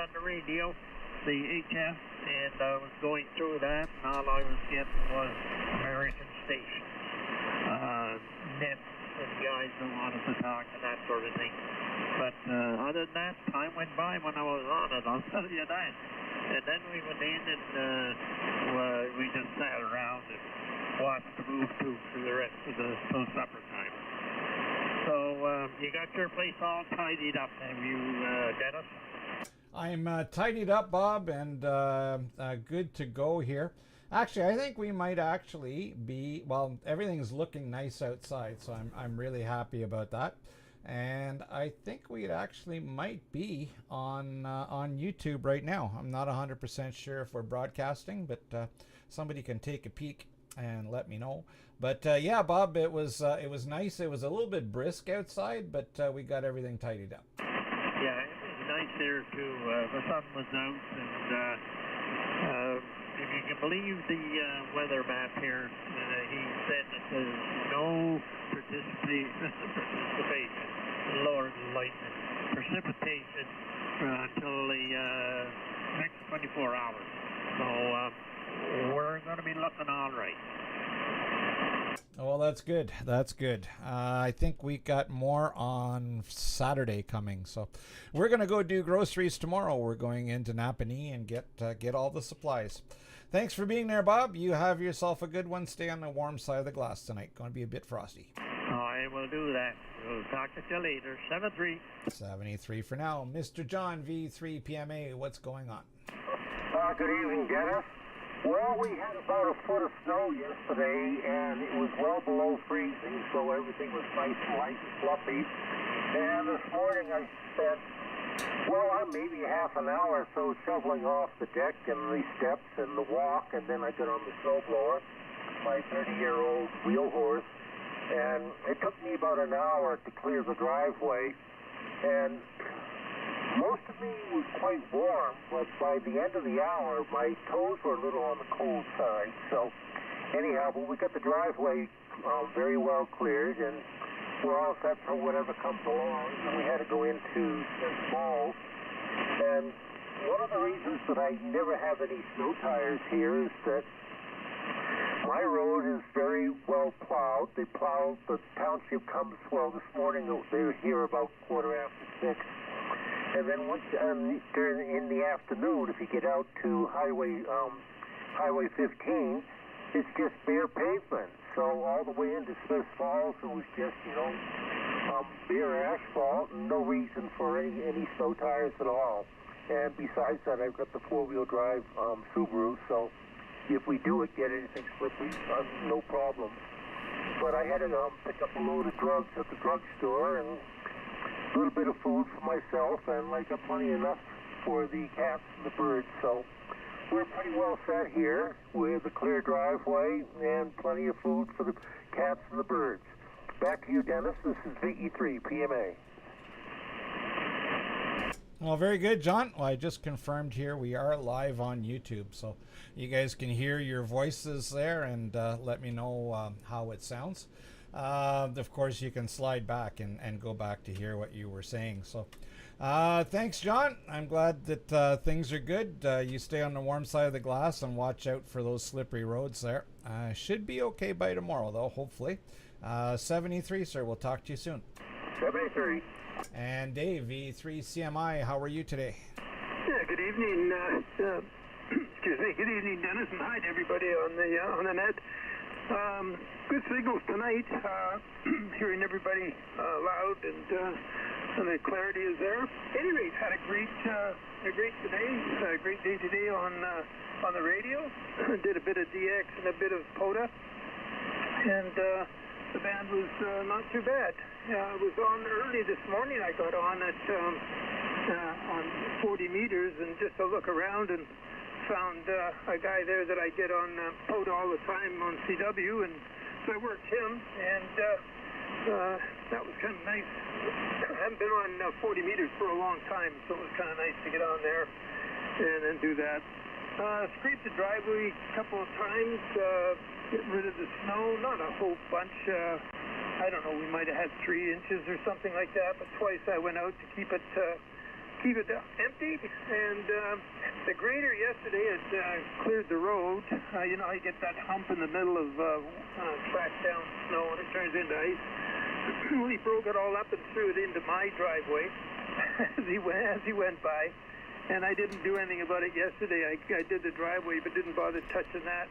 on the radio, the HF, and I was going through that, and all I was getting was American station. Nets and guys that wanted to talk and that sort of thing. But other than that, time went by when I was on it, I'll tell you that. And then we went in and we just sat around and watched the move too for the rest of till supper time. So you got your place all tidied up, have you, Dennis? I'm tidied up, Bob, and good to go here. Actually, I think we might actually be, well, everything's looking nice outside, so I'm really happy about that. And I think we actually might be on YouTube right now. I'm not 100% sure if we're broadcasting, but somebody can take a peek and let me know. But yeah, Bob, it was nice. It was a little bit brisk outside, but we got everything tidied up. Yeah, it was nice there too. The sun was out, and if you can believe the weather map here, he said that there's no precipitation, Lord lightning, precipitation until the next 24 hours. So we're going to be looking all right. Well, that's good. That's good. I think we got more on Saturday coming. So we're going to go do groceries tomorrow. We're going into Napanee and get all the supplies. Thanks for being there, Bob. You have yourself a good one. Stay on the warm side of the glass tonight. Going to be a bit frosty. I will do that. We'll talk to you later. 73. 73 for now. Mr. John, V3PMA, what's going on? Good evening, Dennis. Well, we had about a foot of snow yesterday, and it was well below freezing, so everything was nice and light and fluffy. And this morning I spent, well, maybe half an hour or so shoveling off the deck and the steps and the walk, and then I got on the snowblower, my 30-year-old wheel horse, and it took me about an hour to clear the driveway. And most of me was quite warm, but by the end of the hour, my toes were a little on the cold side. So anyhow, but we got the driveway very well cleared, and we're all set for whatever comes along. And we had to go into St. Paul. And one of the reasons that I never have any snow tires here is that my road is very well plowed. They plow, the township comes, well, this morning they were here about 6:15. And then once in the afternoon, if you get out to Highway 15, it's just bare pavement. So all the way into Smith Falls, it was just, bare asphalt, and no reason for any snow tires at all. And besides that, I've got the four-wheel drive Subaru, so if we do get anything slippery, no problem. But I had to pick up a load of drugs at the drugstore and a little bit of food for myself, and I got plenty enough for the cats and the birds. So we're pretty well set here with a clear driveway and plenty of food for the cats and the birds. Back to you, Dennis. This is VE3 PMA. Well, very good, John. Well, I just confirmed here we are live on YouTube, so you guys can hear your voices there and let me know how it sounds. Of course, you can slide back and go back to hear what you were saying. So thanks, John. I'm glad that things are good. You stay on the warm side of the glass and watch out for those slippery roads there. Should be okay by tomorrow, though, hopefully. 73, sir. We'll talk to you soon. 73. And Dave, V3CMI, how are you today? Yeah, good evening. Excuse me. Good evening, Dennis, and hi to everybody on the net. Good signals tonight. Hearing everybody loud, and the clarity is there. At any rate, had a great day today on the radio. Did a bit of DX and a bit of POTA, and the band was not too bad. I was on early this morning. I got on at on 40 meters and just to look around and found a guy there that I get on POTA all the time on CW, and so I worked him, and that was kind of nice. I haven't been on 40 meters for a long time, so it was kind of nice to get on there and do that. Scraped the driveway a couple of times, getting rid of the snow, not a whole bunch. I don't know, we might have had 3 inches or something like that, but twice I went out to keep it keep it empty. And the grader yesterday had cleared the road. You know, you get that hump in the middle of tracked down snow and it turns into ice. Well, he broke it all up and threw it into my driveway as he went by. And I didn't do anything about it yesterday. I did the driveway, but didn't bother touching that.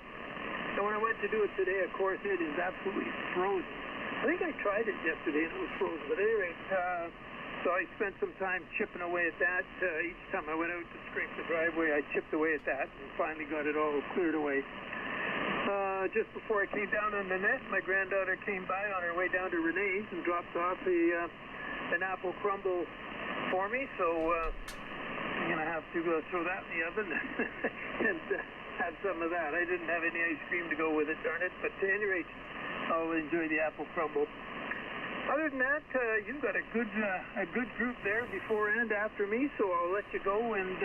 And when I went to do it today, of course, it is absolutely frozen. I think I tried it yesterday and it was frozen. But at any rate, so I spent some time chipping away at that. Each time I went out to scrape the driveway, I chipped away at that and finally got it all cleared away. Just before I came down on the net, my granddaughter came by on her way down to Renee's and dropped off an apple crumble for me. So I'm going to have to throw that in the oven and have some of that. I didn't have any ice cream to go with it, darn it. But at any rate, I'll enjoy the apple crumble. Other than that, you've got a good group there before and after me, so I'll let you go. And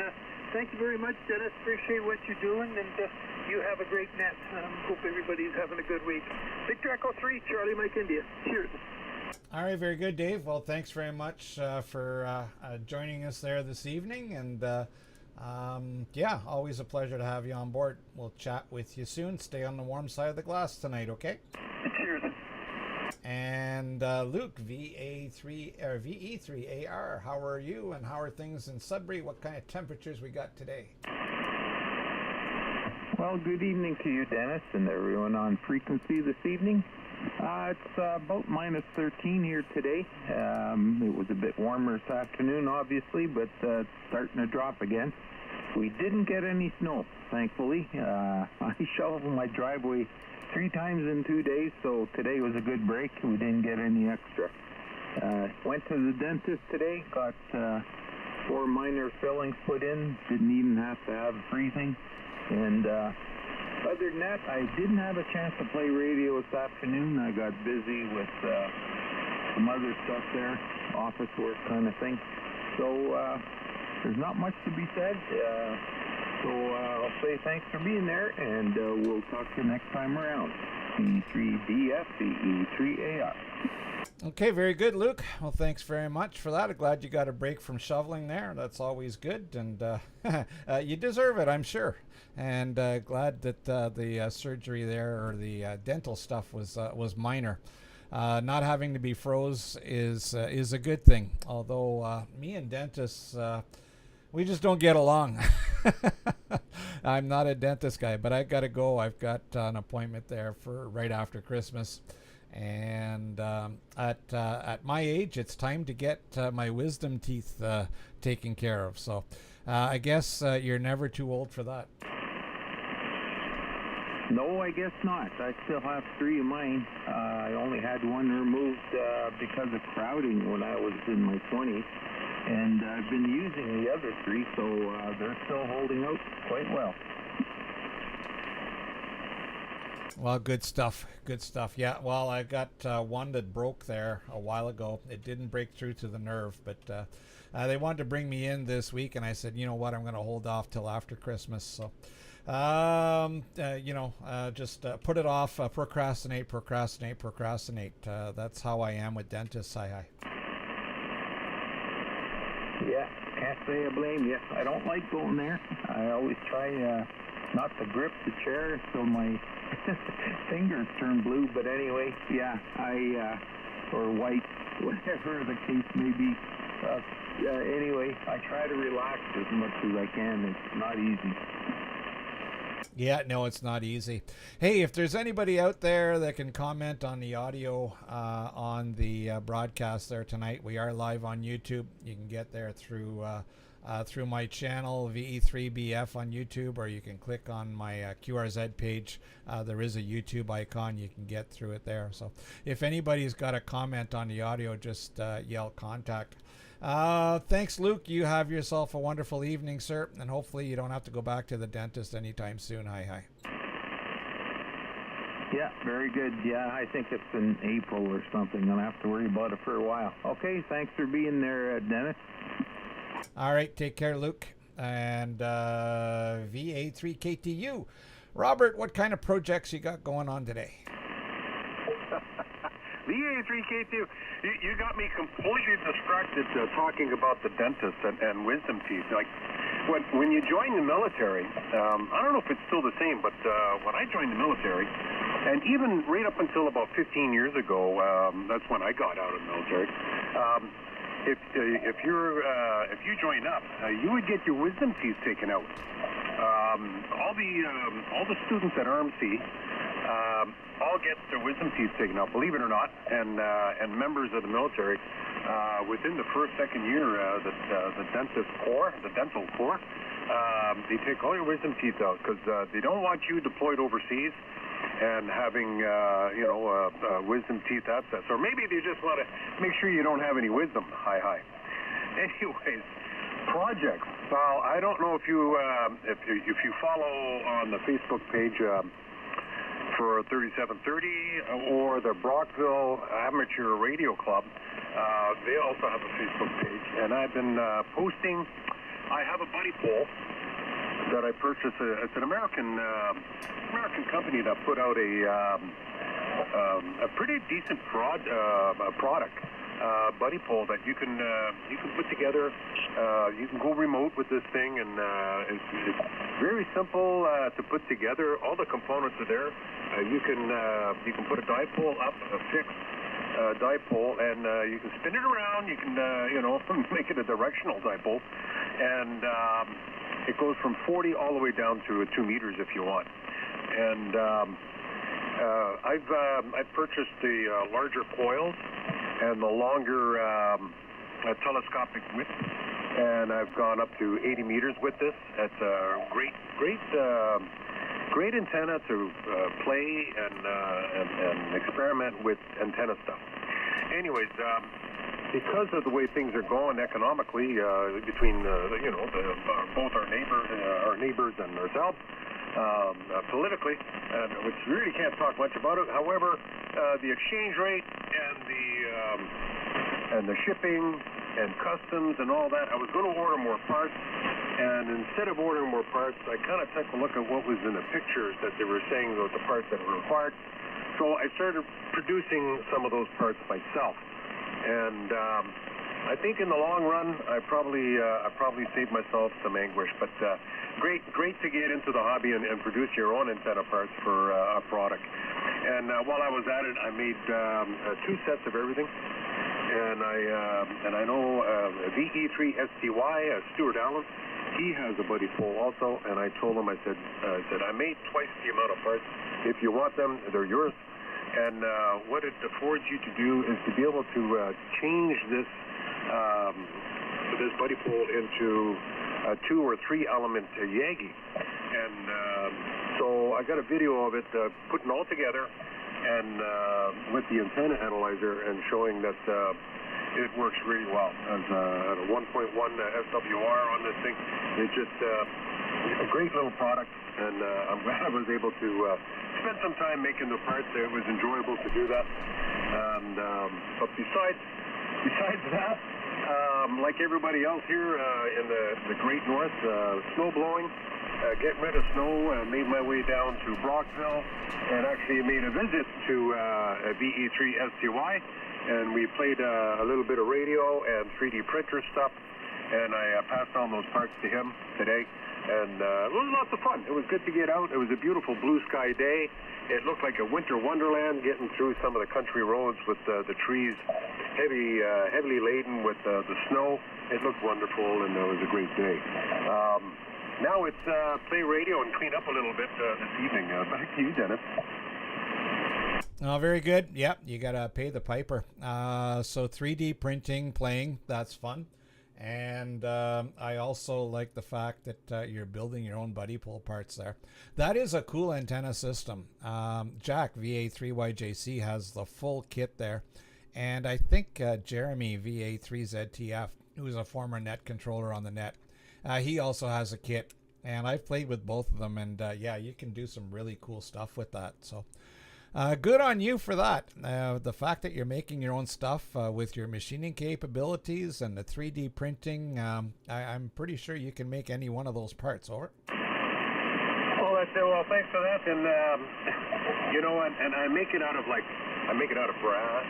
thank you very much, Dennis. Appreciate what you're doing, and you have a great net. Hope everybody's having a good week. Victor Echo 3, Charlie Mike India. Cheers. All right, very good, Dave. Well, thanks very much for joining us there this evening. And yeah, always a pleasure to have you on board. We'll chat with you soon. Stay on the warm side of the glass tonight, okay? Cheers. And Luke, VE3AR, how are you and how are things in Sudbury? What kind of temperatures we got today? Well, good evening to you, Dennis, and everyone on frequency this evening. It's about minus 13 here today. It was a bit warmer this afternoon, obviously, but it's starting to drop again. We didn't get any snow, thankfully. I shoveled my driveway 3 times in 2 days, so today was a good break. We didn't get any extra. Went to the dentist today, got 4 minor fillings put in, didn't even have to have freezing. And other than that, I didn't have a chance to play radio this afternoon. I got busy with some other stuff there, office work kind of thing. So there's not much to be said. So I'll say thanks for being there, and we'll talk to you next time around. E3BF, E3AR. Okay, very good, Luke. Well, thanks very much for that. I'm glad you got a break from shoveling there. That's always good, and you deserve it, I'm sure. And glad that the surgery there, or the dental stuff, was minor. Not having to be froze is a good thing. Although me and dentists, we just don't get along. I'm not a dentist guy, but I got to go. I've got an appointment there for right after Christmas. And at my age, it's time to get my wisdom teeth taken care of. So I guess you're never too old for that. No, I guess not. I still have 3 of mine. I only had one removed because of crowding when I was in my 20s. And I've been using the other 3, so they're still holding out quite well. Well, good stuff. Good stuff. Yeah, well, I got one that broke there a while ago. It didn't break through to the nerve, but they wanted to bring me in this week, and I said, you know what, I'm going to hold off till after Christmas. So, just put it off, procrastinate. That's how I am with dentists. Hi. Yeah, can't say I blame you. I don't like going there. I always try not to grip the chair so my fingers turn blue. But anyway, yeah, or white, whatever the case may be. Anyway, I try to relax as much as I can. It's not easy. Yeah, no, it's not easy. Hey, if there's anybody out there that can comment on the audio on the broadcast there tonight, we are live on YouTube. You can get there through my channel, VE3BF on YouTube, or you can click on my QRZ page. There is a YouTube icon. You can get through it there. So if anybody's got a comment on the audio, just yell contact. Thanks, Luke. You have yourself a wonderful evening, sir, and hopefully you don't have to go back to the dentist anytime soon. Hi. Yeah, very good. Yeah, I think it's in April or something. I don't have to worry about it for a while. Okay, thanks for being there, Dennis. All right, take care, Luke. And VA3KTU. Robert, what kind of projects you got going on today? VA VA3K2. You got me completely distracted talking about the dentist and wisdom teeth. Like, when you join the military, I don't know if it's still the same, but when I joined the military, and even right up until about 15 years ago, that's when I got out of the military. If you join up, you would get your wisdom teeth taken out. All the students at RMC all get their wisdom teeth taken out, believe it or not, and members of the military within the second year, the dental corps, they take all your wisdom teeth out because they don't want you deployed overseas and having wisdom teeth abscess, or maybe they just want to make sure you don't have any wisdom. Hi. Anyways, projects. Well, I don't know if you follow on the Facebook page for 3730 or the Brockville Amateur Radio Club. They also have a Facebook page, and I've been posting. I have a buddy pole that I purchased. It's an American company that put out a pretty decent product. Buddy pole that you can put together. You can go remote with this thing, and it's very simple to put together. All the components are there. You can put a dipole up, a fixed dipole, and you can spin it around. You can make it a directional dipole, and it goes from 40 all the way down to 2 meters if you want. And I've purchased the larger coils and the longer telescopic width, and I've gone up to 80 meters with this. It's a great antenna to play and experiment with antenna stuff. Anyways, because of the way things are going economically between both our neighbors and ourselves, politically, which really can't talk much about it. However, the exchange rate and the shipping and customs and all that, I was going to order more parts, and instead of ordering more parts, I kind of took a look at what was in the pictures that they were saying about the parts that were required. So I started producing some of those parts myself, and I think in the long run, I probably saved myself some anguish. But great to get into the hobby and produce your own antenna parts for a product. And while I was at it, I made 2 sets of everything. And I know VE3 STY, Stuart Allen, he has a buddy pole also. And I told him, I said I made twice the amount of parts. If you want them, they're yours. And what it affords you to do is to be able to change this buddy pole into a 2 or 3 element Yagi. And so I got a video of it putting all together, and with the antenna analyzer, and showing that it works really well as a 1.1 SWR on this thing. It's just a great little product, and I'm glad I was able to spend some time making the parts. It was enjoyable to do that. And but besides that, like everybody else here in the Great North, snow blowing, getting rid of snow, made my way down to Brockville, and actually made a visit to VE3 STY, and we played a little bit of radio and 3D printer stuff, and I passed on those parts to him today, and it was lots of fun. It was good to get out. It was a beautiful blue sky day. It looked like a winter wonderland, getting through some of the country roads with the trees heavily laden with the snow. It looked wonderful, and it was a great day. Now it's play radio and clean up a little bit this evening. Back to you, Dennis. Oh, very good. Yep, you got to pay the piper. So 3D printing, playing, that's fun. And I also like the fact that you're building your own buddy pole parts there. That is a cool antenna system. Jack, VA3YJC, has the full kit there. And I think Jeremy, VA3ZTF, who's a former net controller on the net, he also has a kit. And I've played with both of them. And yeah, you can do some really cool stuff with that. So good on you for that. The fact that you're making your own stuff with your machining capabilities and the 3D printing, I'm pretty sure you can make any one of those parts. Over. Well, thanks for that. And and I make it out of brass,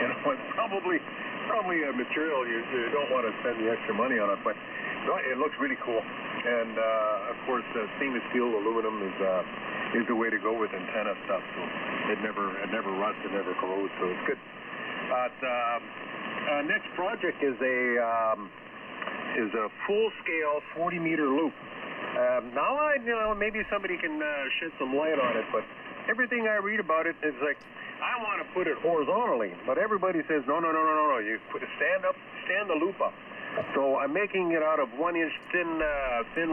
You know, it's probably a material you don't want to spend the extra money on it, but no, it looks really cool. And of course, stainless steel aluminum is the way to go with antenna stuff. So it never rusts, it never corrodes. So it's good. But next project is a full-scale 40-meter loop. Now maybe somebody can shed some light on it, but everything I read about it is like, I want to put it horizontally, but everybody says no. You stand the loop up. So I'm making it out of 1-inch thin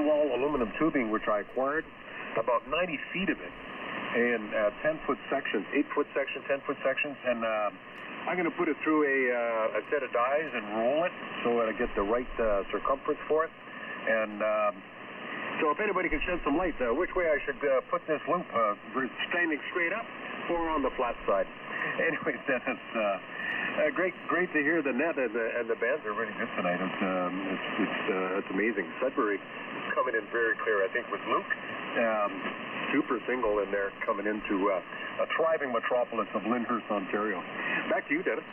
wall aluminum tubing, which I acquired, about 90 feet of it, in 10-foot sections, 8-foot sections, 10-foot sections, and I'm going to put it through a set of dies and roll it so that I get the right circumference for it. And so if anybody can shed some light, which way I should put this loop, standing straight up or on the flat side. Anyways, Dennis, great to hear the net and the bands are really good tonight. It's amazing. Sudbury coming in very clear, I think, with Luke. Super single in there coming into a thriving metropolis of Lyndhurst, Ontario. Back to you, Dennis.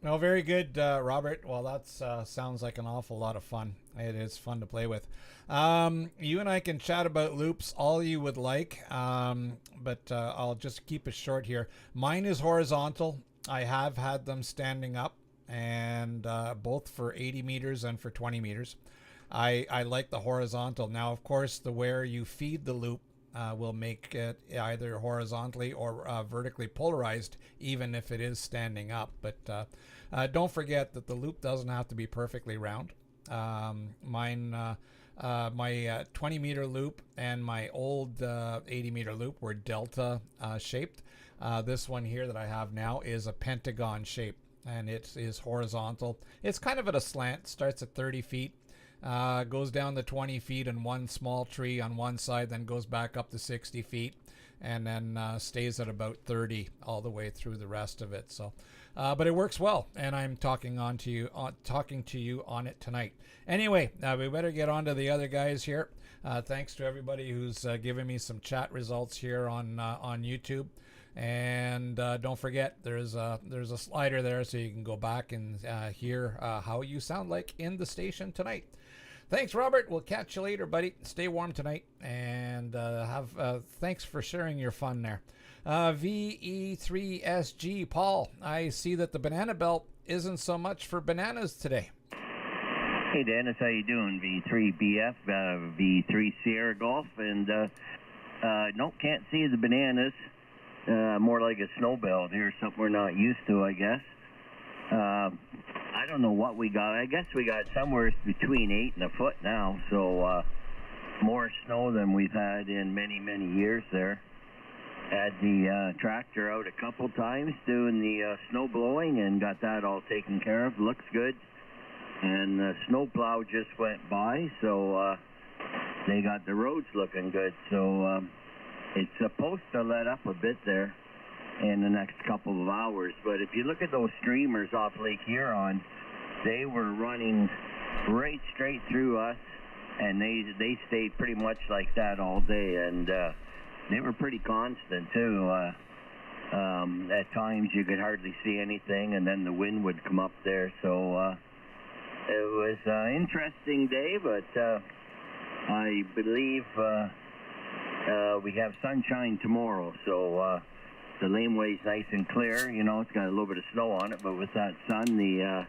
No, very good, Robert. Well, that sounds like an awful lot of fun. It is fun to play with. You and I can chat about loops all you would like, but I'll just keep it short here. Mine is horizontal. I have had them standing up, and both for 80 meters and for 20 meters. I like the horizontal. Now, of course, the where you feed the loop will make it either horizontally or vertically polarized, even if it is standing up. But don't forget that the loop doesn't have to be perfectly round. My 20-meter loop and my old 80-meter loop were delta shaped. This one here that I have now is a pentagon shape, and it is horizontal. It's kind of at a slant, starts at 30 feet. Goes down to 20 feet and one small tree on one side, then goes back up to 60 feet, and then stays at about 30 all the way through the rest of it. So, but it works well, and I'm talking to you on it tonight. Anyway, we better get on to the other guys here. Thanks to everybody who's given me some chat results here on YouTube. And don't forget, there's a slider there, so you can go back and hear how you sound like in the station tonight. Thanks, Robert. We'll catch you later, buddy. Stay warm tonight, and thanks for sharing your fun there. VE3SG, Paul, I see that the banana belt isn't so much for bananas today. Hey, Dennis, how you doing? V3BF, V3 Sierra Golf, and nope, can't see the bananas. More like a snow belt here, something we're not used to, I guess. I don't know what we got. I guess we got somewhere between 8 and a foot now, so more snow than we've had in many, many years there. Had the tractor out a couple times doing the snow blowing and got that all taken care of. Looks good. And the snow plow just went by, so they got the roads looking good. So it's supposed to let up a bit there in the next couple of hours. But if you look at those streamers off Lake Huron, they were running right straight through us, and they stayed pretty much like that all day, and they were pretty constant too. At times you could hardly see anything, and then the wind would come up there. So it was an interesting day, but I believe we have sunshine tomorrow, so the laneway's nice and clear. You know, it's got a little bit of snow on it, but with that sun, the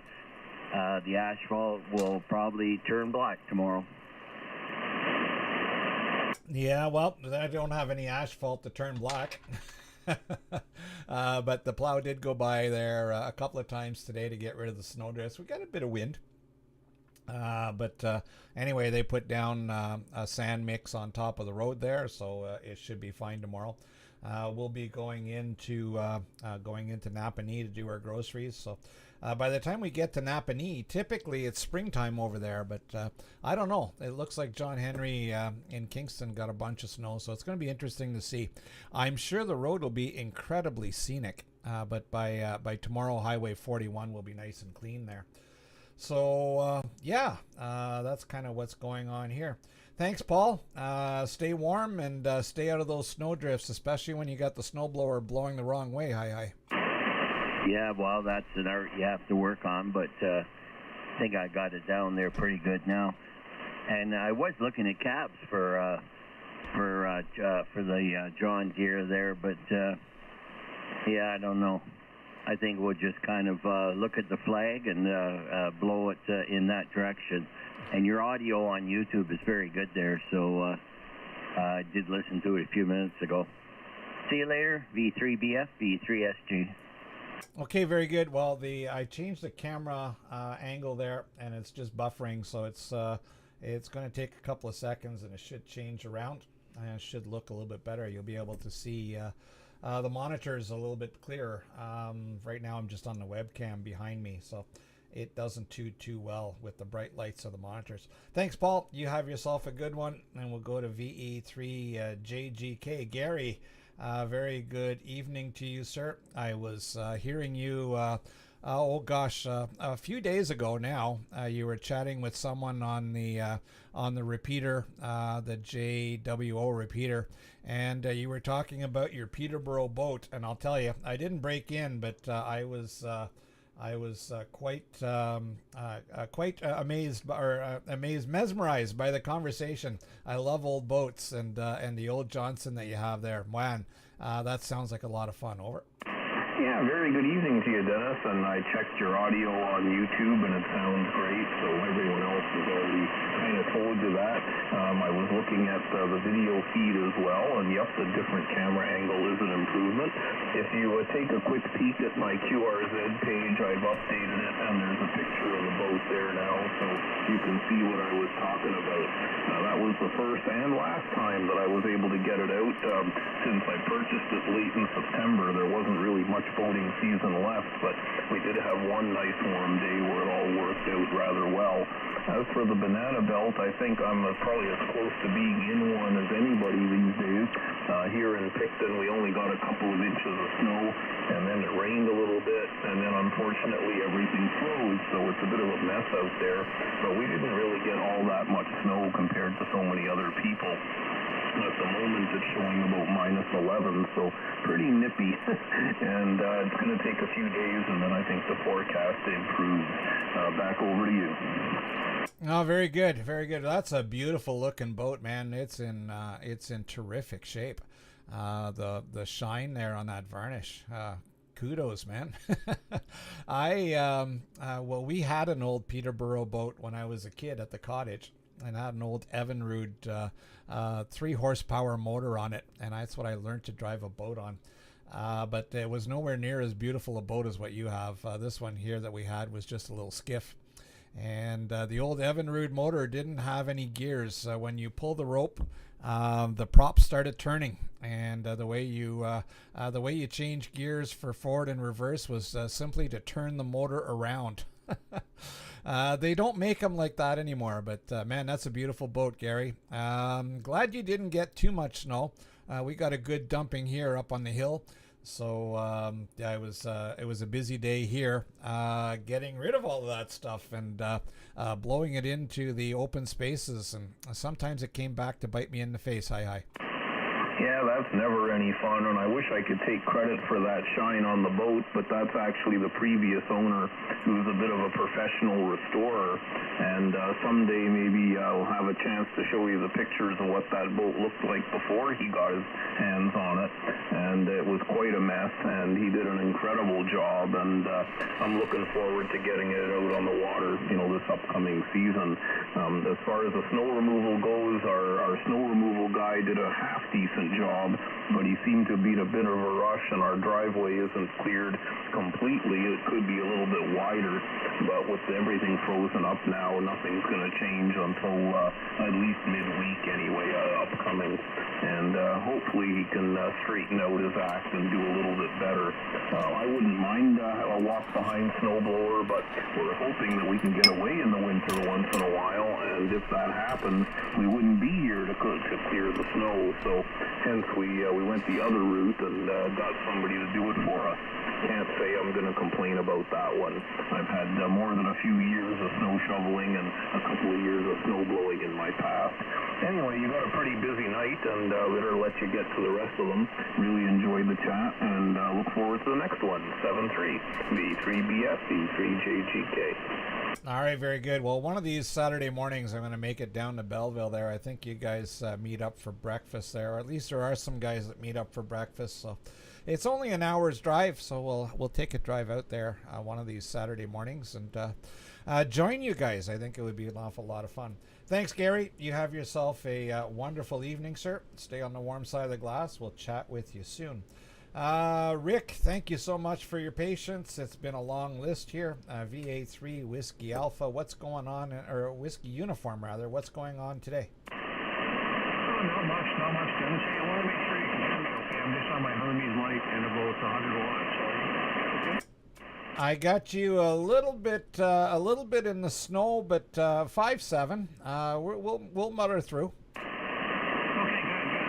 asphalt will probably turn black tomorrow. Yeah, well, I don't have any asphalt to turn black. But the plow did go by there a couple of times today to get rid of the snowdrifts. We got a bit of wind. But anyway, they put down a sand mix on top of the road there, so it should be fine tomorrow. We'll be going into Napanee to do our groceries. So by the time we get to Napanee, typically it's springtime over there, but I don't know. It looks like John Henry in Kingston got a bunch of snow, so it's going to be interesting to see. I'm sure the road will be incredibly scenic, but by tomorrow, Highway 41 will be nice and clean there. So, that's kind of what's going on here. Thanks, Paul. Stay warm and stay out of those snow drifts, especially when you got the snowblower blowing the wrong way. Hi. Yeah, well, that's an art you have to work on, but I think I got it down there pretty good now. And I was looking at cabs for the John Deere there, but yeah, I don't know. I think we'll just kind of look at the flag and blow it in that direction. And your audio on YouTube is very good there, so I did listen to it a few minutes ago. See you later, V3BF, V3SG. Okay, very good. Well, I changed the camera angle there, and it's just buffering, so it's going to take a couple of seconds, and it should change around, and it should look a little bit better. You'll be able to see the monitors a little bit clearer. Right now, I'm just on the webcam behind me, so it doesn't too well with the bright lights of the monitors. Thanks, Paul. You have yourself a good one, and we'll go to VE3JGK. Gary, very good evening to you, sir. I was hearing you, a few days ago now. You were chatting with someone on the repeater, the JWO repeater, and you were talking about your Peterborough boat. And I'll tell you, I didn't break in, but I was quite mesmerized by the conversation. I love old boats and the old Johnson that you have there. Man, that sounds like a lot of fun. Over. Yeah, very good evening to you, Dennis. And I checked your audio on YouTube, and it sounds great. So everyone else has already kind of told you that. I was looking at the video feed as well, and yep, the different camera angle is an improvement. If you take a quick peek at my QRZ page, I've updated it, and there's a picture of the boat there now, so you can see what I was talking about. That was the first and last time that I was able to get it out. Since I purchased it late in September, there wasn't really much boating season left, but we did have one nice warm day where it all worked out rather well. As for the banana belt, I think I'm probably as close to being in one as anybody these days. Here in Picton, we only got a couple of inches of snow, and then it rained a little bit, and then unfortunately everything froze, so it's a bit of a mess out there. But we didn't really get all that much snow compared to so many other people. At the moment, it's showing about -11, so pretty nippy. And it's going to take a few days, and then I think the forecast improves. Back over to you. Oh, very good, very good. That's a beautiful looking boat, man. It's in terrific shape. The shine there on that varnish. Kudos, man. We had an old Peterborough boat when I was a kid at the cottage, and I had an old Evinrude 3 horsepower motor on it, and that's what I learned to drive a boat on. But it was nowhere near as beautiful a boat as what you have. This one here that we had was just a little skiff, and the old Evinrude motor didn't have any gears. When you pull the rope, the props started turning, and the way you change gears for forward and reverse was simply to turn the motor around. They don't make them like that anymore, but man, that's a beautiful boat, Gary. Glad you didn't get too much snow. We got a good dumping here up on the hill, so yeah, it was a busy day here, getting rid of all of that stuff and blowing it into the open spaces, and sometimes it came back to bite me in the face. Hi. Yeah, that's never any fun, and I wish I could take credit for that shine on the boat, but that's actually the previous owner, who's a bit of a professional restorer, and someday maybe I'll have a chance to show you the pictures of what that boat looked like before he got his hands on it, and it was quite a mess, and he did an incredible job, and I'm looking forward to getting it out on the water, this upcoming season. As far as the snow removal goes, our snow removal guy did a half-decent job, but he seemed to be in a bit of a rush, and our driveway isn't cleared completely. It could be a little bit wider, but with everything frozen up now, nothing's going to change until at least midweek anyway, upcoming, and hopefully he can straighten out his act and do a little bit better. I wouldn't mind a walk-behind snowblower, but we're hoping that we can get away in the winter once in a while, and if that happens, we wouldn't be here to clear the snow, so hence we went the other route and got somebody to do it for us. Can't say I'm going to complain about that one. I've had more than a few years of snow shoveling and a couple of years of snow blowing in my past, anyway, you got a pretty busy night, and better let you get to the rest of them. Really enjoyed the chat, and look forward to the next one. 7-3, V3BF, V3JGK. All right, very good. Well, one of these Saturday mornings, I'm going to make it down to Belleville there. I think you guys meet up for breakfast there, or at least there are some guys that meet up for breakfast. So it's only an hour's drive, so we'll take a drive out there one of these Saturday mornings and join you guys. I think it would be an awful lot of fun. Thanks, Gary. You have yourself a wonderful evening, sir. Stay on the warm side of the glass. We'll chat with you soon. Rick, thank you so much for your patience. It's been a long list here. VA3 Whiskey Alpha, what's going on, or Whiskey Uniform rather, what's going on today? Not much, Dennis. Hey, I want to make sure you can hear me okay. I'm just on my Hermes light and about 100 watts. Okay? I got you a little bit in the snow, but 5.7. We'll mutter through. Okay, good.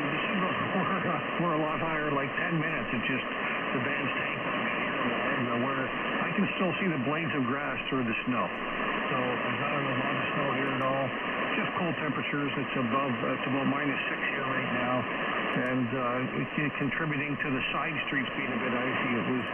The signals were a lot higher, like 10 minutes. It's just the band's tank on me here, where I can still see the blades of grass through the snow. So there's not a lot of snow here at all. Just cold temperatures. It's about -6 here right now, and it's contributing to the side streets being a bit icy. It was,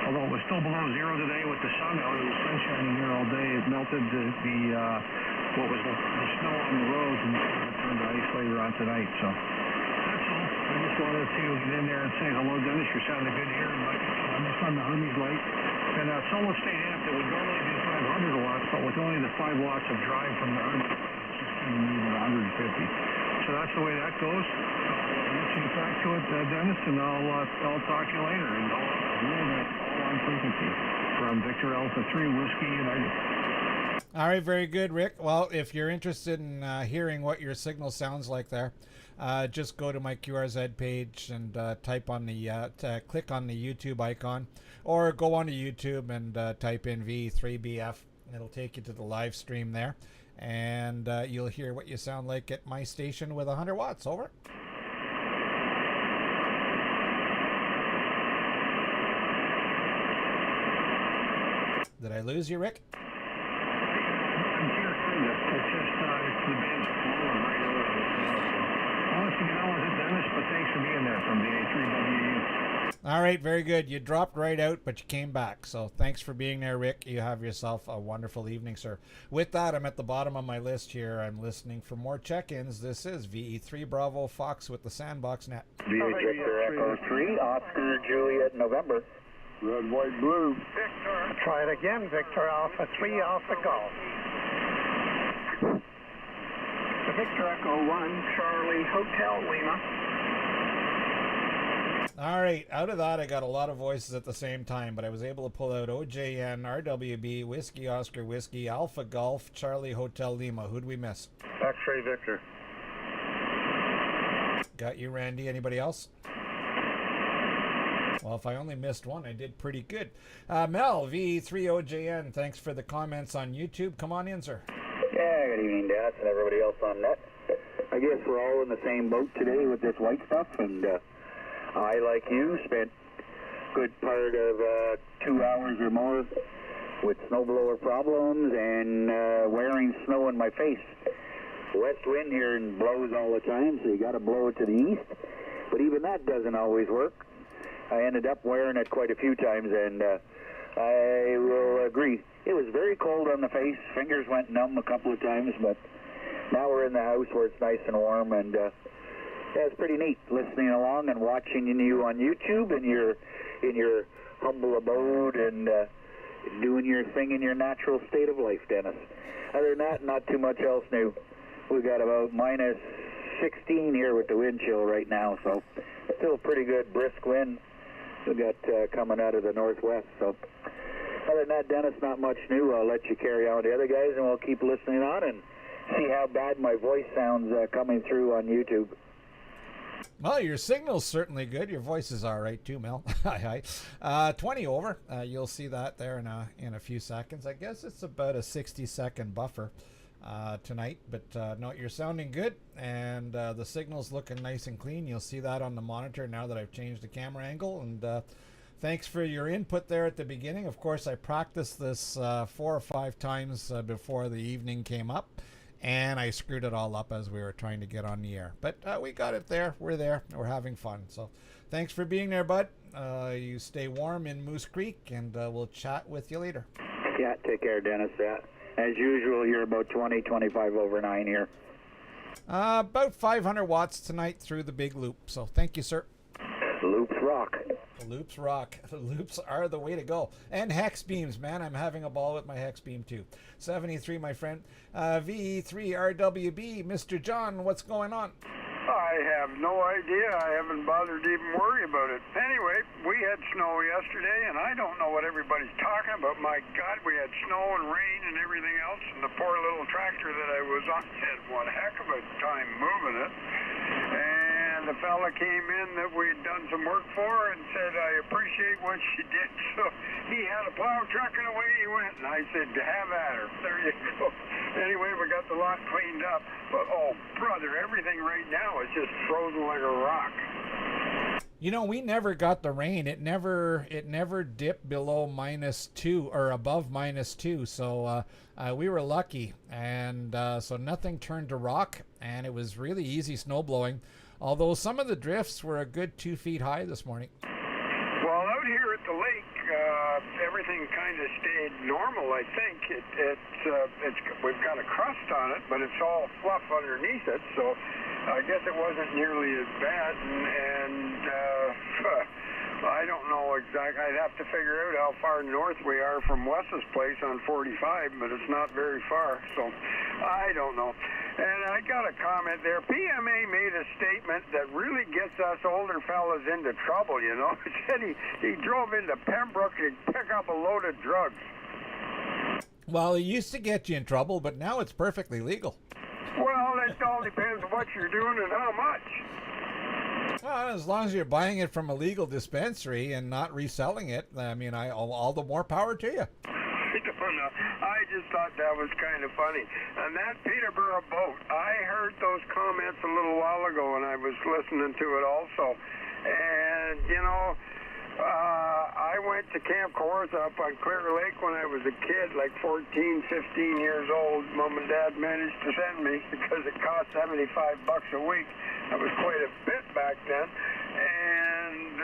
although it was still below zero today with the sun out, it was sun shining here all day. It melted the snow on the roads, and it turned to ice later on tonight. So that's all. I just wanted to get in there and say hello, Dennis. You're sounding good here. I'm just on the Hermes light. And solid state amp that would normally be 500 watts, but with only the 5 watts of drive from the Hermes, it's just giving me 150. So that's the way that goes. I'll let you get back to it, Dennis, and I'll talk to you later. And all on frequency from Victor Alpha 3 Whiskey United. All right, very good, Rick. Well, if you're interested in hearing what your signal sounds like there, just go to my QRZ page and type on the click on the YouTube icon, or go onto YouTube and type in V3BF. It'll take you to the live stream there, and you'll hear what you sound like at my station with 100 watts. Over. Did I lose you, Rick? I'm here, kind of. It's just the band's flowing right over. I'll let you get on with it, Dennis, but thanks for being there from the A3WU. All right, very good. You dropped right out, but you came back. So thanks for being there, Rick. You have yourself a wonderful evening, sir. With that, I'm at the bottom of my list here. I'm listening for more check-ins. This is VE3 Bravo Fox with the Sandbox Net. Victor Echo 3, Oscar Juliet November. Red, white, blue. Victor. Try it again, Victor Alpha 3 Alpha Golf. Victor Echo 1 Charlie Hotel Lima. All right, out of that, I got a lot of voices at the same time, but I was able to pull out OJN, RWB, Whiskey Oscar Whiskey, Alpha Golf, Charlie Hotel Lima. Who'd we miss? X-Ray Victor. Got you, Randy. Anybody else? Well, if I only missed one, I did pretty good. Mel, V3OJN, thanks for the comments on YouTube. Come on in, sir. Yeah, good evening, Dennis, and everybody else on net. I guess we're all in the same boat today with this white stuff, and I, like you, spent a good part of 2 hours or more with snowblower problems and wearing snow in my face. West wind here and blows all the time, so you got to blow it to the east, but even that doesn't always work. I ended up wearing it quite a few times, and I will agree. It was very cold on the face. Fingers went numb a couple of times, but now we're in the house where it's nice and warm, and yeah, it's pretty neat listening along and watching you on YouTube in your humble abode and doing your thing in your natural state of life, Dennis. Other than that, not too much else new. We got about -16 here with the wind chill right now, so still pretty good brisk wind we got coming out of the northwest. So other than that, Dennis, not much new. I'll let you carry on with the other guys, and we'll keep listening on and see how bad my voice sounds coming through on YouTube. Well, your signal's certainly good. Your voice is all right too, Mel. Hi, hi. 20 over. You'll see that there in a few seconds. I guess it's about a 60-second buffer tonight, but no, you're sounding good, and the signal's looking nice and clean. You'll see that on the monitor now that I've changed the camera angle, and thanks for your input there at the beginning. Of course, I practiced this 4 or 5 times before the evening came up, and I screwed it all up as we were trying to get on the air. But we got it there. We're there. We're having fun. So thanks for being there, bud. You stay warm in Moose Creek, and we'll chat with you later. Yeah, take care, Dennis. As usual, you're about 20, 25 over 9 here. About 500 watts tonight through the big loop. So thank you, sir. Loops rock. Loops rock. The loops are the way to go. And hex beams, man. I'm having a ball with my hex beam too. 73, my friend. VE3RWB, Mr. John, what's going on? I have no idea. I haven't bothered to even worry about it. Anyway, we had snow yesterday, and I don't know what everybody's talking about. My God, we had snow and rain and everything else, and the poor little tractor that I was on had one heck of a time moving it. And the fella came in that we'd done some work for and said, I appreciate what she did. So he had a plow truck and away he went. And I said, have at her. There you go. Anyway, we got the lot cleaned up. But, oh, brother, everything right now is just frozen like a rock. You know, we never got the rain. It never dipped below -2 or above -2. So we were lucky. And so nothing turned to rock. And it was really easy snow blowing. Although some of the drifts were a good 2 feet high this morning. Well, out here at the lake, everything kind of stayed normal. I think we've got a crust on it, but it's all fluff underneath it. So I guess it wasn't nearly as bad. And I don't know exactly. I'd have to figure out how far north we are from Wes's place on 45, but it's not very far. So I don't know. And I got a comment there. PMA made a statement that really gets us older fellas into trouble, you know. He said he drove into Pembroke to pick up a load of drugs. Well, it used to get you in trouble, but now it's perfectly legal. Well, it all depends on what you're doing and how much. Well, as long as you're buying it from a legal dispensary and not reselling it, I mean, all the more power to you. I just thought that was kind of funny. And that Peterborough boat, I heard those comments a little while ago, and I was listening to it also. And, you know, I went to Camp Kawartha up on Clear Lake when I was a kid, like 14, 15 years old. Mom and Dad managed to send me because it cost $75 a week. That was quite a bit back then. And,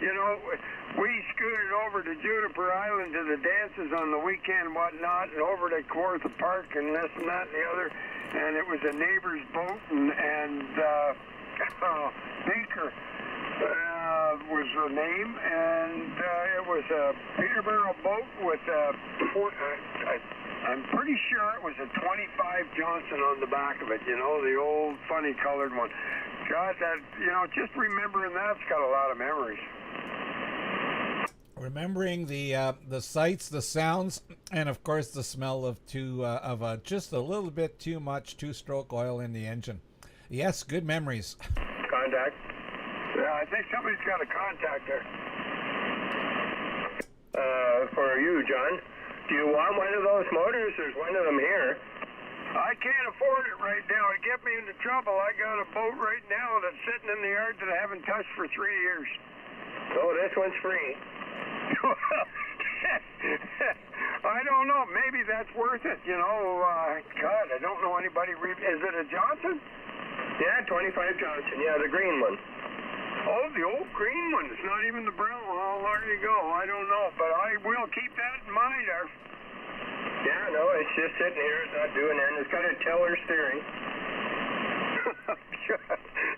you know, we scooted over to Juniper Island to the dances on the weekend and whatnot, and over to Kawartha Park and this and that and the other. And it was a neighbor's boat, and Baker was the name, and it was a Peterborough boat with I'm pretty sure it was a 25 Johnson on the back of it, you know, the old funny colored one. God, that, you know, just remembering that's got a lot of memories. Remembering the sights, the sounds, and of course the smell of just a little bit too much two-stroke oil in the engine. Yes, good memories. Contact. Yeah, I think somebody's got a contact there. For you, John. Do you want one of those motors? There's one of them here. I can't afford it right now. It'd get me into trouble. I got a boat right now that's sitting in the yard that I haven't touched for 3 years. Oh, this one's free. I don't know. Maybe that's worth it. You know, God, I don't know anybody. Is it a Johnson? Yeah, 25 Johnson. Yeah, the green one. Oh, the old green one. It's not even the brown one. Oh, there you go. I don't know, but I will keep that in mind. Yeah, no, it's just sitting here. It's not doing anything. It's got a tiller steering.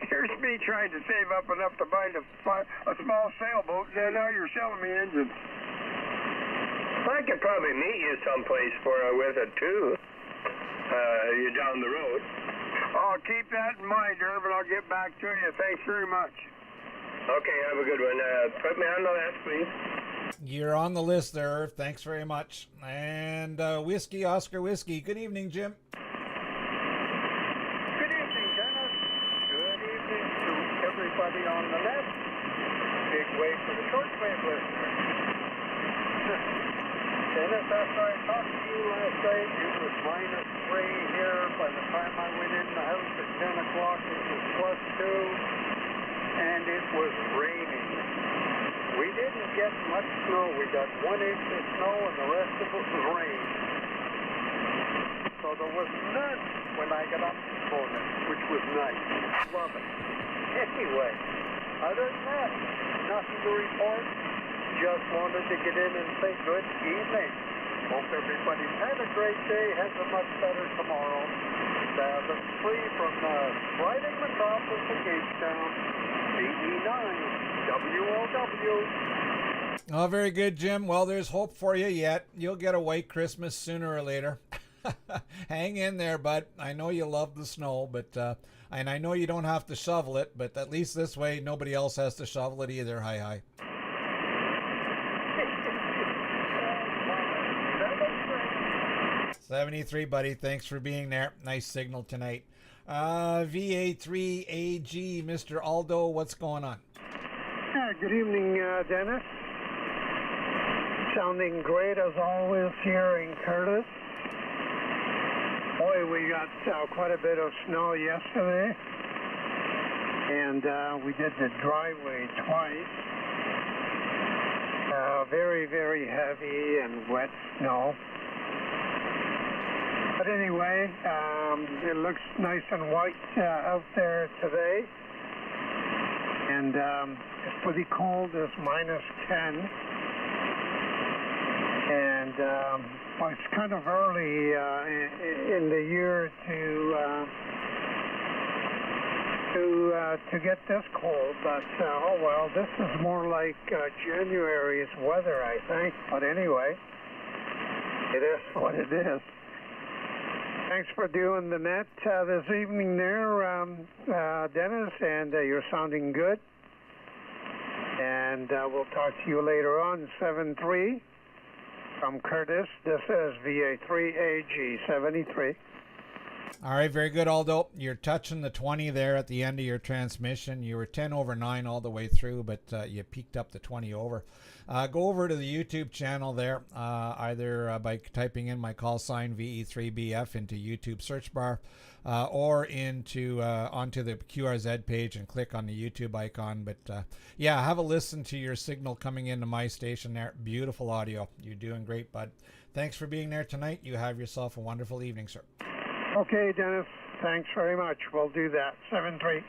Here's me trying to save up enough to buy a small sailboat, and now you're selling me engines. I could probably meet you someplace with it, too. You're down the road. I'll keep that in mind, Herb, and I'll get back to you. Thanks very much. Okay, have a good one. Put me on the list, please. You're on the list there, Irv. Thanks very much. And Whiskey, Oscar Whiskey. Good evening, Jim. Good evening, Dennis. Good evening to everybody on the left. Big wave for the shortwave listener. Dennis, after I talked to you last night, it was -3 here. By the time I went in the house at 10 o'clock, it was +2, and it was raining. We didn't get much snow. We got 1 inch of snow, and the rest of it was rain. so there was none when I got up this morning, which was nice. Love it. Anyway, other than that, nothing to report. Just wanted to get in and say good evening. Hope everybody's had a great day, has a much better tomorrow. That's free from the sliding metropolis of Gagetown, AE9, WOW. Oh, very good, Jim. Well, there's hope for you yet. You'll get a white Christmas sooner or later. Hang in there, bud. I know you love the snow, but and I know you don't have to shovel it, but at least this way nobody else has to shovel it either. Hi. 73, buddy. Thanks for being there. Nice signal tonight. VA3AG, Mr. Aldo, what's going on? Good evening, Dennis. Sounding great as always here in Curtis. Boy, we got quite a bit of snow yesterday, and we did the driveway twice. Very, very heavy and wet snow. But anyway, it looks nice and white out there today. And it's pretty cold. It's -10. And well, it's kind of early in the year to get this cold. But oh well, this is more like January's weather, I think. But anyway, it is what it is. Thanks for doing the net this evening there, Dennis, and you're sounding good. And we'll talk to you later on, 7-3 from Curtis. This is VA3AG 73. All right, very good, Aldo. You're touching the 20 there at the end of your transmission. You were 10 over 9 all the way through, but you peaked up to 20 over. Go over to the YouTube channel there, either by typing in my call sign VE3BF into YouTube search bar, or onto the QRZ page and click on the YouTube icon. But yeah, have a listen to your signal coming into my station there. Beautiful audio. You're doing great, bud. Thanks for being there tonight. You have yourself a wonderful evening, sir. Okay, Dennis. Thanks very much. We'll do that. 7-3.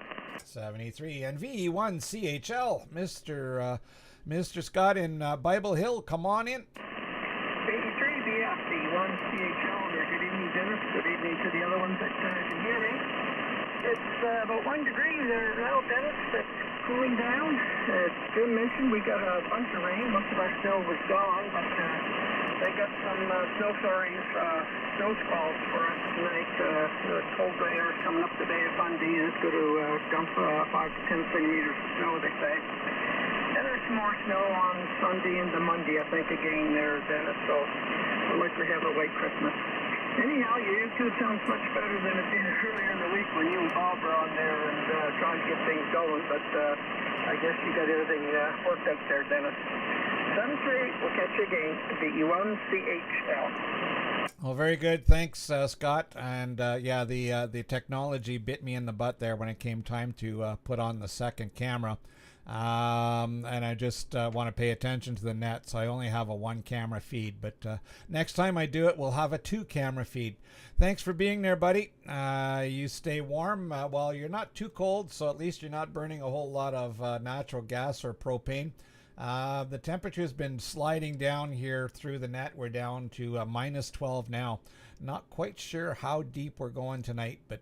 73 and VE1CHL, Mr. Scott in Bible Hill. Come on in. 83 VF, VE1CHL. Good evening, Dennis. Good evening to the other ones that can hear me. It's about 1 degree there now, Dennis. It's cooling down. As Jim mentioned, we got a bunch of rain. Most of our snow was gone, but they got some snow squalls for us tonight. The cold air is coming up the Bay of Fundy, and it's going to dump 5 to 10 centimeters of snow, they say. And there's some more snow on Sunday into Monday, I think, again there, Dennis. So we'll likely have a white Christmas. Anyhow, your YouTube sounds much better than it did earlier in the week when you and Bob were on there and trying to get things going. But I guess you got everything worked out there, Dennis. 7-3, we'll catch you again. VE1CHL. Well, very good. Thanks, Scott. And yeah, the technology bit me in the butt there when it came time to put on the second camera. And I just want to pay attention to the net, so I only have a 1-camera feed. But next time I do it, we'll have a 2-camera feed. Thanks for being there, buddy. You stay warm. Well, you're not too cold, so at least you're not burning a whole lot of natural gas or propane. The temperature has been sliding down here through the net. We're down to -12 now. Not quite sure how deep we're going tonight, but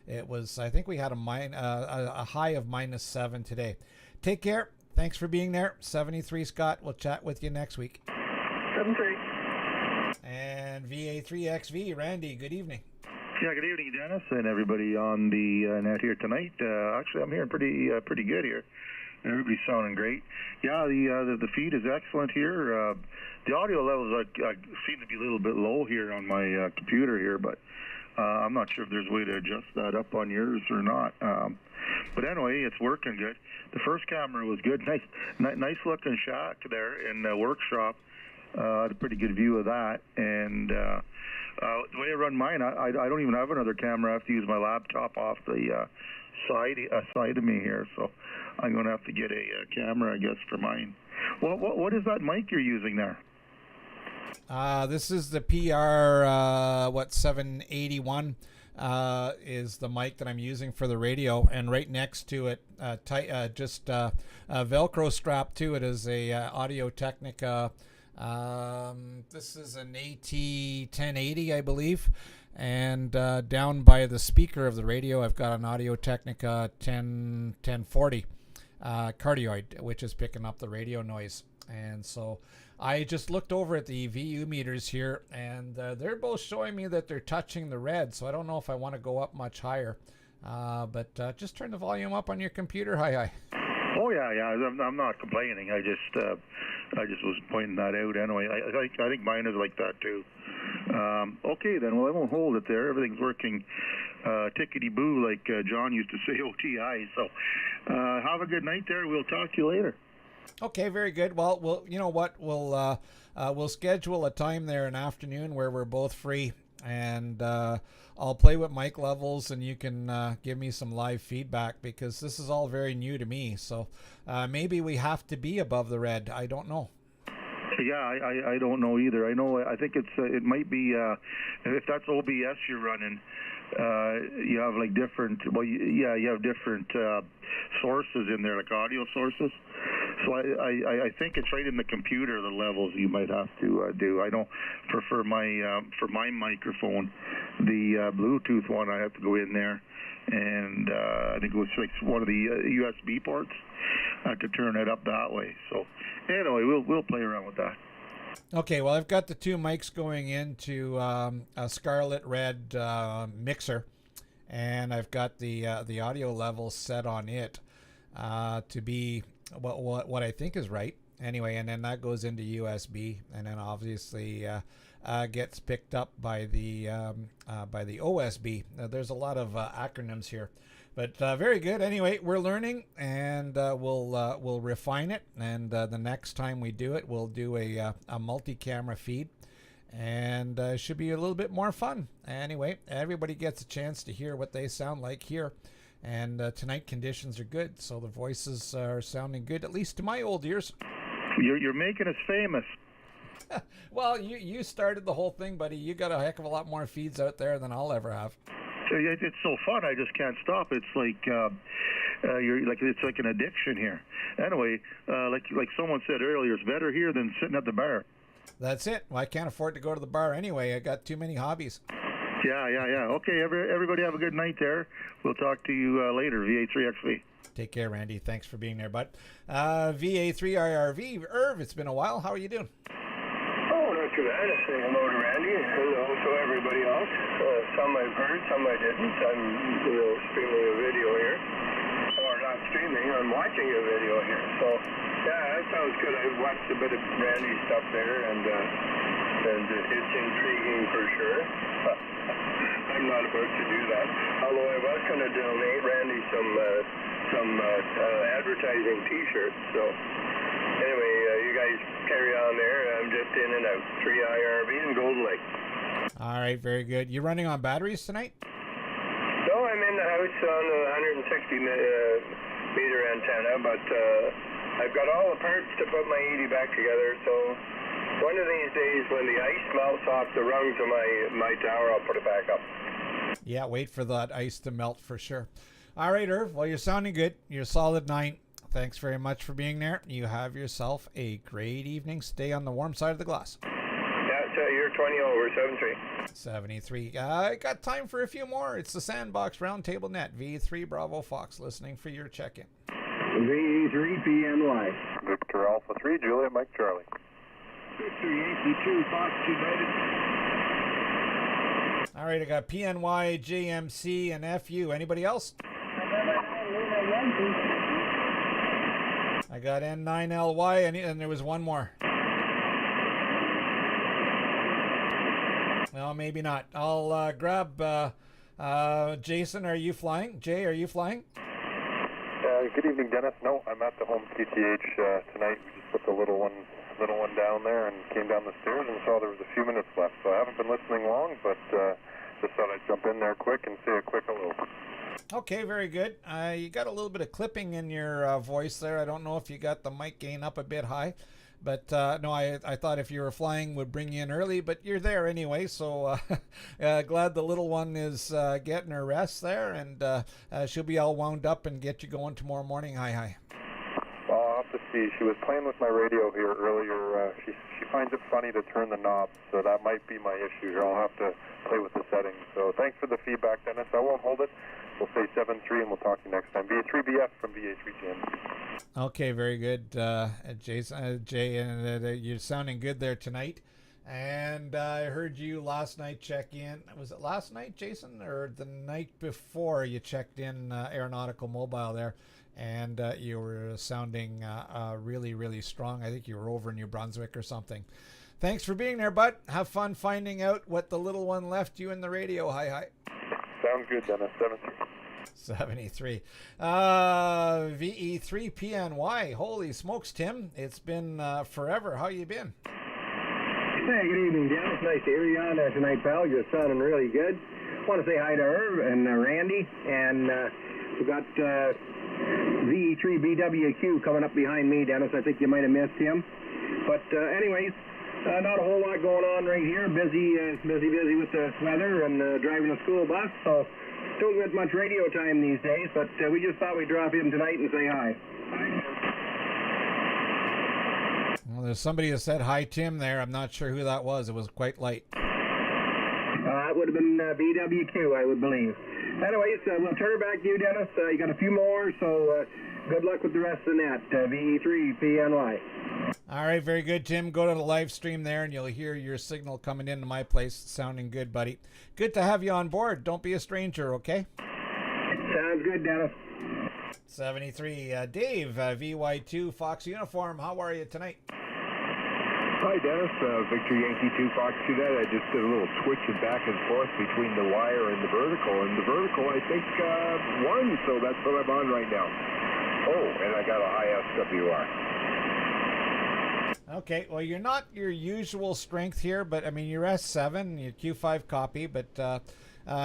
it was, I think we had a high of -7 today. Take care. Thanks for being there. 73 Scott. We'll chat with you next week. 7-3. And VA3XV, Randy, good evening. Yeah, good evening, Dennis, and everybody on the net here tonight. Actually, I'm hearing pretty good here. Everybody's sounding great. Yeah, the feed is excellent here. The audio levels seem to be a little bit low here on my computer here, but I'm not sure if there's a way to adjust that up on yours or not. But anyway, it's working good. The first camera was good. Nice looking shack there in the workshop. Had a pretty good view of that. And the way I run mine, I don't even have another camera. I have to use my laptop off the side of me here. So I'm going to have to get a camera, I guess, for mine. What is that mic you're using there? This is the PR, 781 is the mic that I'm using for the radio, and right next to it, Velcro strapped to it is a Audio Technica. This is an AT1080, I believe, and down by the speaker of the radio, I've got an Audio Technica 1040 cardioid, which is picking up the radio noise. And so I just looked over at the VU meters here, and they're both showing me that they're touching the red, so I don't know if I want to go up much higher. But just turn the volume up on your computer. Hi. Oh yeah. I'm not complaining. I just was pointing that out anyway. I think mine is like that too. Okay then. Well, I won't hold it there. Everything's working tickety boo, like John used to say, OTI. So have a good night there. We'll talk to you later. Okay, very good. Well, you know what? We'll schedule a time there, an afternoon where we're both free, and I'll play with mic levels, and you can give me some live feedback, because this is all very new to me. So maybe we have to be above the red. I don't know. Yeah, I don't know either. I think it might be if that's OBS you're running. You have like different. Well, you have different sources in there, like audio sources. So I think it's right in the computer, the levels you might have to do. I know for my microphone, the Bluetooth one, I have to go in there, and I think it was like one of the USB ports to turn it up that way. So anyway, we'll play around with that. Okay, well, I've got the two mics going into a Scarlet Red mixer, and I've got the audio level set on it to be what I think is right. Anyway, and then that goes into USB, and then obviously gets picked up by the OSB. There's a lot of acronyms here. But very good. Anyway, we're learning, and we'll refine it. And the next time we do it, we'll do a multi-camera feed, and should be a little bit more fun. Anyway, everybody gets a chance to hear what they sound like here. And tonight conditions are good, so the voices are sounding good, at least to my old ears. You're making us famous. Well, you started the whole thing, buddy. You got a heck of a lot more feeds out there than I'll ever have. It's so fun. I just can't stop. It's like it's like an addiction here. Anyway, like someone said earlier, it's better here than sitting at the bar. That's it. Well, I can't afford to go to the bar anyway. I got too many hobbies. Yeah. Okay, everybody have a good night there. We'll talk to you later, VA3XV. Take care, Randy. Thanks for being there, bud. VA3IRV, Irv, it's been a while. How are you doing? Oh, not too bad. I say hello to Randy and hello to everybody else. Some I've heard, some I didn't. I'm streaming a video here. Or not streaming, I'm watching a video here. So, yeah, that sounds good. I've watched a bit of Randy's stuff there, and it's intriguing for sure. I'm not about to do that. Although I was going to donate Randy some advertising T-shirts. So anyway, you guys carry on there. I'm just in and out. 3IRB and Golden Lake. All right, very good. You running on batteries tonight? No, I'm in the house on a 160 meter antenna, but I've got all the parts to put my 80 back together. So one of these days, when the ice melts off the rungs of my tower, I'll put it back up. Yeah, wait for that ice to melt for sure. All right, Irv. Well, you're sounding good. You're a solid 9. Thanks very much for being there. You have yourself a great evening. Stay on the warm side of the glass. Yeah, you're 20 over, 73. I got time for a few more. It's the Sandbox Roundtable Net. V3 Bravo Fox listening for your check-in. V3 PNY. Victor Alpha 3, Juliet Mike Charlie. Victor Yankee 2, Fox United. All right, I got PNY, JMC, and FU. Anybody else? I got N9LY, and there was one more. Well, maybe not. I'll grab Jason. Are you flying? Jay, are you flying? Good evening, Dennis. No, I'm at the home QTH tonight. We just put the little one down there and came down the stairs and saw there was a few minutes left. So I haven't been listening long, but just thought I'd jump in there quick and say a quick hello. Okay, very good. You got a little bit of clipping in your voice there. I don't know if you got the mic gain up a bit high, But no, I thought if you were flying would bring you in early, but you're there anyway. So glad the little one is getting her rest there, and she'll be all wound up and get you going tomorrow morning. Hi. Well, I'll have to see. She was playing with my radio here earlier. She finds it funny to turn the knob, so that might be my issue here. I'll have to play with the settings. So thanks for the feedback, Dennis. I won't hold it. We'll say 7-3, and we'll talk to you next time. VA3BF from VA3GM. Okay, very good, Jason. Jay, and you're sounding good there tonight. And I heard you last night check in. Was it last night, Jason, or the night before you checked in Aeronautical Mobile there? And you were sounding really, really strong. I think you were over in New Brunswick or something. Thanks for being there, bud. Have fun finding out what the little one left you in the radio. Hi. Sounds good, Dennis. 73. VE3PNY. Holy smokes, Tim. It's been forever. How you been? Hey, good evening, Dennis. Nice to hear you on tonight, pal. You're sounding really good. Want to say hi to Irv and Randy. And we got VE3BWQ coming up behind me, Dennis. I think you might have missed him. But anyways, not a whole lot going on right here. Busy with the weather and driving a school bus. So don't get much radio time these days. But we just thought we'd drop in tonight and say hi. Well, there's somebody that said hi, Tim, there. I'm not sure who that was. It was quite light. It would have been BWQ, I would believe. Anyways, we'll turn it back to you, Dennis. You got a few more, so good luck with the rest of the net. VE3PNY. All right, very good, Tim. Go to the live stream there, and you'll hear your signal coming into my place. Sounding good, buddy. Good to have you on board. Don't be a stranger, okay? Sounds good, Dennis. 73. Dave, VY2 Fox Uniform. How are you tonight? Hi, Dennis. Victor Yankee 2 Fox Cadet. I just did a little switching back and forth between the wire and the vertical. And the vertical, I think, won, so that's what I'm on right now. Oh, and I got a high SWR. Okay, well, you're not your usual strength here, but, I mean, you're S7, your Q5 copy, but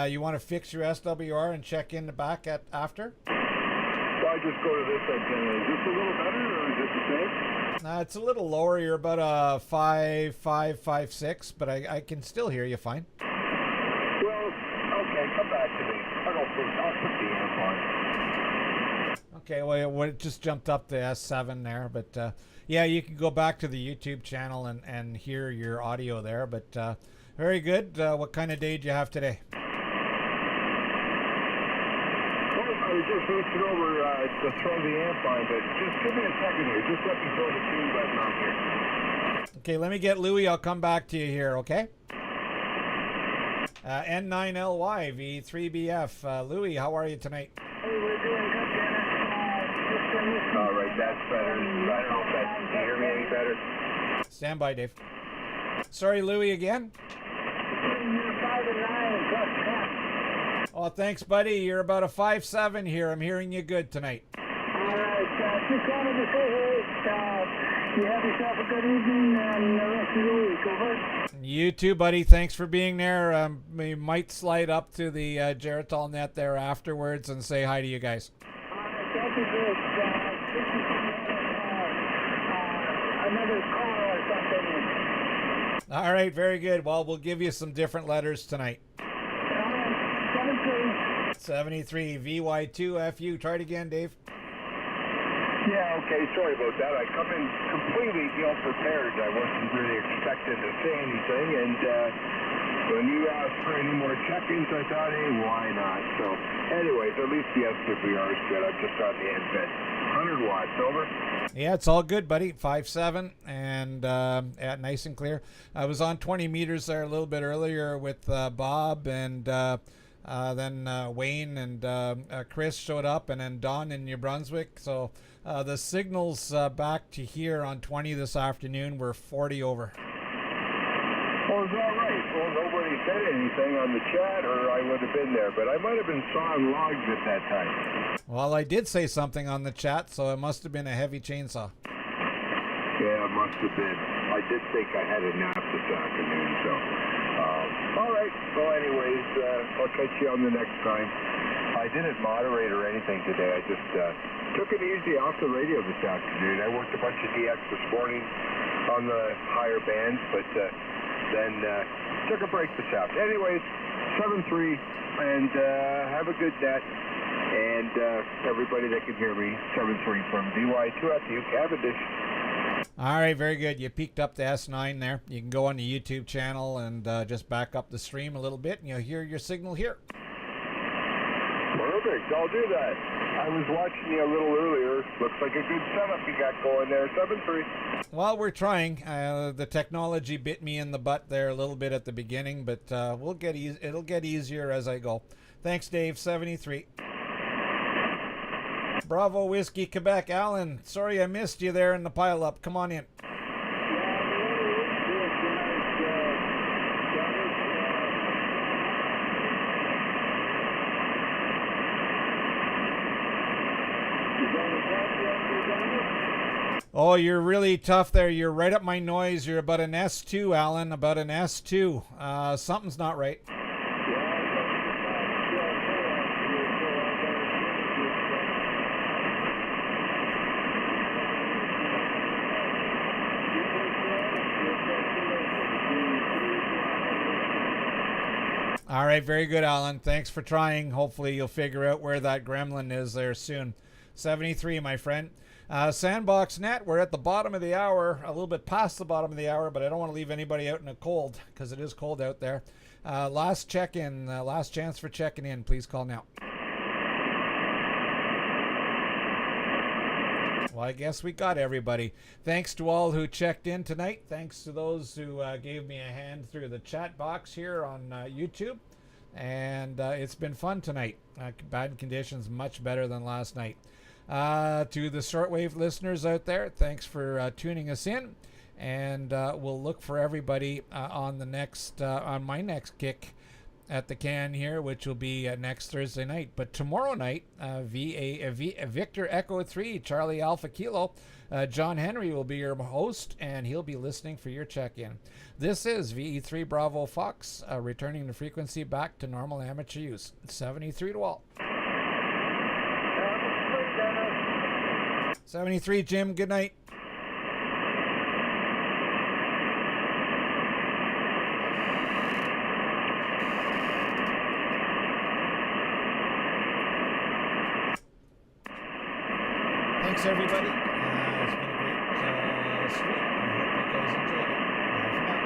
you want to fix your SWR and check in the back after? So I just go to this antenna. Is this a little better, or is it the same? It's a little lower. You're about a 5.6, but I can still hear you fine. Well, okay, come back to me. I'll put the amp on. Okay, well, it just jumped up to S7 there, but yeah, you can go back to the YouTube channel and hear your audio there, but very good. What kind of day do you have today? I was just reaching over to throw the amp on, but just give me a second here. Just let me throw the tune button on here. Okay, let me get Louie. I'll come back to you here, okay? N9LY, V3BF. Louie, how are you tonight? Hey, we're doing good, Dennis. All right, that's better. I don't know if that's, can you hear me any better? Stand by, Dave. Sorry, Louie, again? You're 5-9 plus 10. Oh, thanks, buddy. You're about a 5.7 here. I'm hearing you good tonight. All right. Just wanted to say, hey, you have yourself a good evening and the rest of the week. Over. You too, buddy. Thanks for being there. We might slide up to the Geritol net there afterwards and say hi to you guys. All right. Thank you, Dave. Another call or something. All right. Very good. Well, we'll give you some different letters tonight. 73 VY2FU. Try it again, Dave. Yeah, okay. Sorry about that. I come in completely ill-prepared. I wasn't really expecting to say anything, and when you asked for any more check-ins, I thought, hey, why not? So, anyways, at least the SWR is good. I'm just on the end bed. 100 watts, over. Yeah, it's all good, buddy. 5.7 and nice and clear. I was on 20 meters there a little bit earlier with Bob and then Wayne and Chris showed up, and then Don in New Brunswick. So the signals back to here on 20 this afternoon were 40 over. Well, is that right? Well, nobody said anything on the chat, or I would have been there, but I might have been sawing logs at that time. Well, I did say something on the chat, so it must have been a heavy chainsaw. Yeah, it must have been. I did think I had a nap this afternoon, so... all right. So anyways, I'll catch you on the next time. I didn't moderate or anything today. I just took it easy off the radio this afternoon. I worked a bunch of DX this morning. on the higher bands, but then took a break this out. Anyways, 7-3, and have a good net. And everybody that can hear me, 7-3 from DY2 at the Cavendish. All right, very good. You peeked up the S9 there. You can go on the YouTube channel and just back up the stream a little bit, and you'll hear your signal here. Perfect. I'll do that. I was watching you a little earlier. Looks like a good setup you got going there. 7-3. Well, we're trying. The technology bit me in the butt there a little bit at the beginning, but it'll get easier as I go. Thanks, Dave. 73. Bravo Whiskey Quebec. Alan, sorry I missed you there in the pile-up. Come on in. Oh, you're really tough there. You're right up my noise. You're about an S2, Alan, about an S2. Something's not right. All right, very good, Alan. Thanks for trying. Hopefully you'll figure out where that gremlin is there soon. 73, my friend. Sandbox Net, we're at the bottom of the hour, a little bit past the bottom of the hour, but I don't want to leave anybody out in the cold because it is cold out there. Last check-in, last chance for checking in. Please call now. Well, I guess we got everybody. Thanks to all who checked in tonight. Thanks to those who gave me a hand through the chat box here on YouTube. And it's been fun tonight. Bad conditions, much better than last night. To the shortwave listeners out there, thanks for tuning us in. And we'll look for everybody on the next, on my next kick at the can here, which will be next Thursday night. But tomorrow night, Victor Echo 3, Charlie Alpha Kilo, John Henry will be your host, and he'll be listening for your check-in. This is VE3 Bravo Fox, returning the frequency back to normal amateur use. 73 to all. 73, Jim, good night. Thanks, everybody. It's been a great stream. I hope you guys enjoyed it. Bye for now.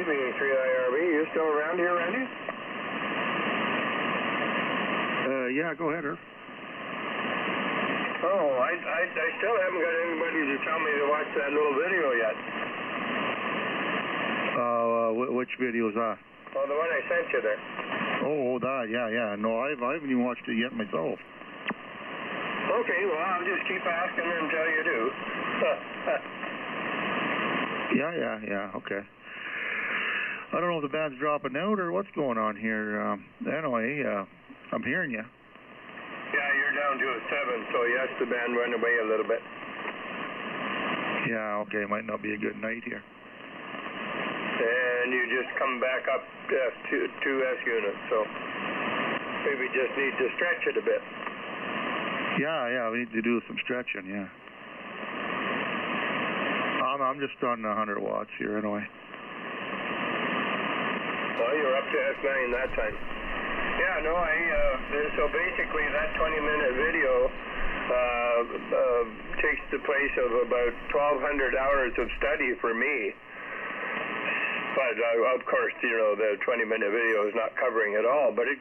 VA3IRB. You still around here, Randy? Yeah, go ahead, Irv. Oh, I still haven't got anybody to tell me to watch that little video yet. Which video is that? Well, the one I sent you there. Oh, that, yeah. No, I haven't even watched it yet myself. Okay, well, I'll just keep asking until you do. Yeah, okay. I don't know if the band's dropping out or what's going on here. Anyway, I'm hearing you. Yeah, you're down to a 7, so yes, the band went away a little bit. Yeah, okay, might not be a good night here. And you just come back up to 2S units, so maybe just need to stretch it a bit. Yeah, we need to do some stretching, yeah. I'm just on 100 watts here anyway. Well, you're up to S9 that time. Yeah, no, so basically that 20-minute video takes the place of about 1,200 hours of study for me. But, of course, the 20-minute video is not covering it all, but it